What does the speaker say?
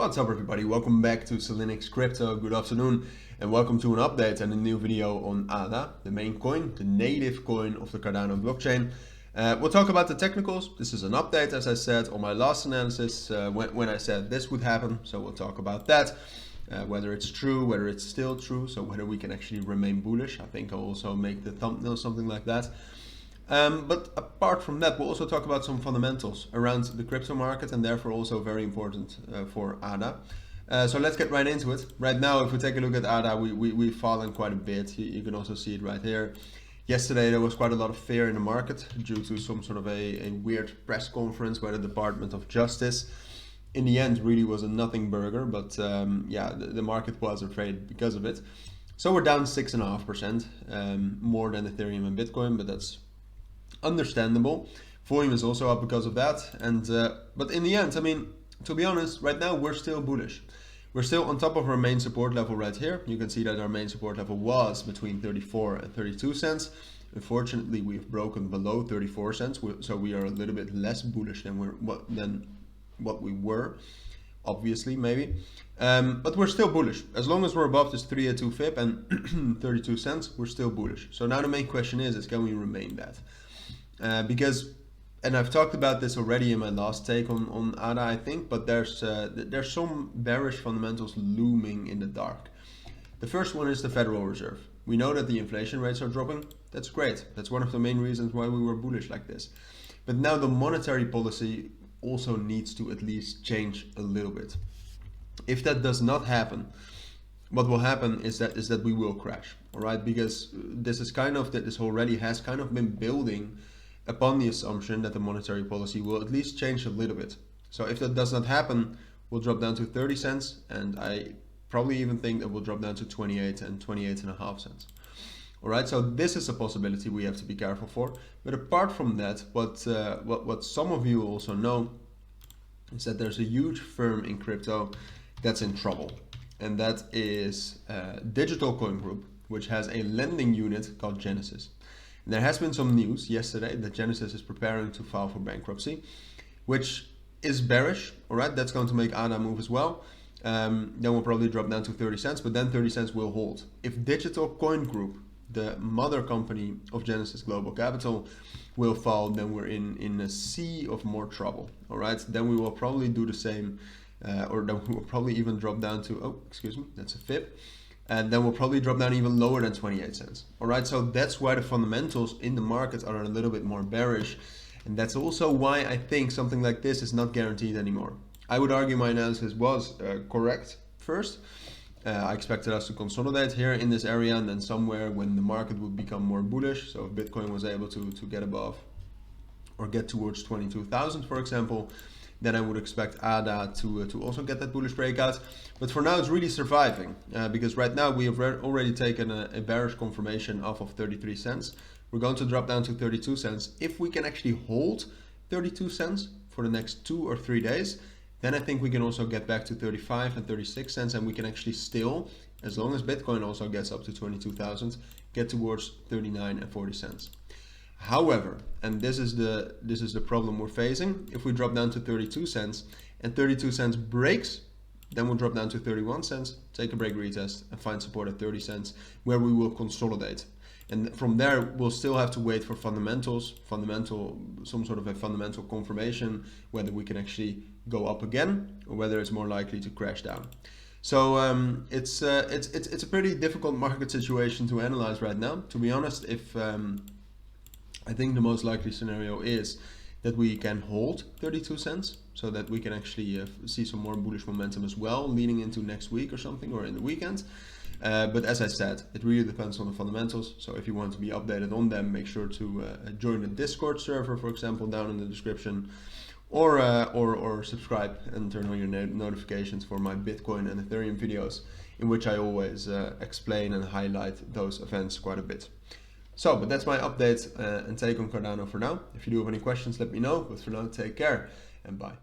What's up everybody, welcome back to Cilinix Crypto, good afternoon, and welcome to an update and a new video on ADA, the main coin, the native coin of the Cardano blockchain. We'll talk about the technicals. This is an update, as I said on my last analysis when I said this would happen, so we'll talk about that. Whether it's true, whether it's still true, so whether we can actually remain bullish. I think I'll also make the thumbnail something like that. But apart from that, we'll also talk about some fundamentals around the crypto market and therefore also very important for ADA. So let's get right into it. Right now, if we take a look at ADA, we've fallen quite a bit. You can also see it right here. Yesterday, there was quite a lot of fear in the market due to some sort of a weird press conference by the Department of Justice. In the end, really was a nothing burger, but yeah, the market was afraid because of it. So we're down 6.5%, more than Ethereum and Bitcoin, but that's understandable. Volume is also up because of that, and but in the end, I mean, to be honest, right now we're still bullish. We're still on top of our main support level right here. You can see that our main support level was between 34 and 32 cents. Unfortunately, we've broken below 34 cents, so we are a little bit less bullish than what we were, obviously, maybe. But we're still bullish. As long as we're above this 382 FIB and 32 cents, we're still bullish. So now the main question is can we remain that? Because, and I've talked about this already in my last take on ADA, I think, but there's some bearish fundamentals looming in the dark. The first one is the Federal Reserve. We know that the inflation rates are dropping. That's great. That's one of the main reasons why we were bullish like this. But now the monetary policy also needs to at least change a little bit. If that does not happen, what will happen is that we will crash, all right? Because this already has kind of been building upon the assumption that the monetary policy will at least change a little bit. So if that does not happen, we'll drop down to 30 cents, and I probably even think that we'll drop down to 28 and 28.5 cents. All right, so this is a possibility we have to be careful for. But apart from that, what some of you also know is that there's a huge firm in crypto that's in trouble, and that is Digital Coin Group, which has a lending unit called Genesis. And there has been some news yesterday that Genesis is preparing to file for bankruptcy, which is bearish. All right, that's going to make ADA move as well. Then we'll probably drop down to 30 cents, but then 30 cents will hold. If Digital Coin Group, the mother company of Genesis Global Capital, will fall, then we're in a sea of more trouble. All right, then we will probably do the same, or then we will probably even drop down to, oh, excuse me, that's a FIB. And then we'll probably drop down even lower than 28 cents. All right, so that's why the fundamentals in the market are a little bit more bearish. And that's also why I think something like this is not guaranteed anymore. I would argue my analysis was correct first. I expected us to consolidate here in this area, and then somewhere when the market would become more bullish, so if Bitcoin was able to get above or get towards 22,000, for example, then I would expect ADA to also get that bullish breakout. But for now, it's really surviving because right now we have already taken a bearish confirmation off of 33 cents. We're going to drop down to 32 cents. If we can actually hold 32 cents for the next 2 or 3 days, then I think we can also get back to 35 and 36 cents, and we can actually still, as long as Bitcoin also gets up to 22,000, get towards 39 and 40 cents. However, and this is the problem we're facing, if we drop down to 32 cents and 32 cents breaks, then we'll drop down to 31 cents, take a break retest, and find support at 30 cents, where we will consolidate. And from there, we'll still have to wait for some sort of a fundamental confirmation, whether we can actually go up again or whether it's more likely to crash down. So it's a pretty difficult market situation to analyze right now. To be honest, if I think the most likely scenario is that we can hold 32 cents so that we can actually see some more bullish momentum as well leading into next week or something, or in the weekend. But as I said, it really depends on the fundamentals. So if you want to be updated on them, make sure to join the Discord server, for example, down in the description, or subscribe and turn on your notifications for my Bitcoin and Ethereum videos, in which I always explain and highlight those events quite a bit. So, but that's my update and take on Cardano for now. If you do have any questions, let me know. But for now, take care and bye.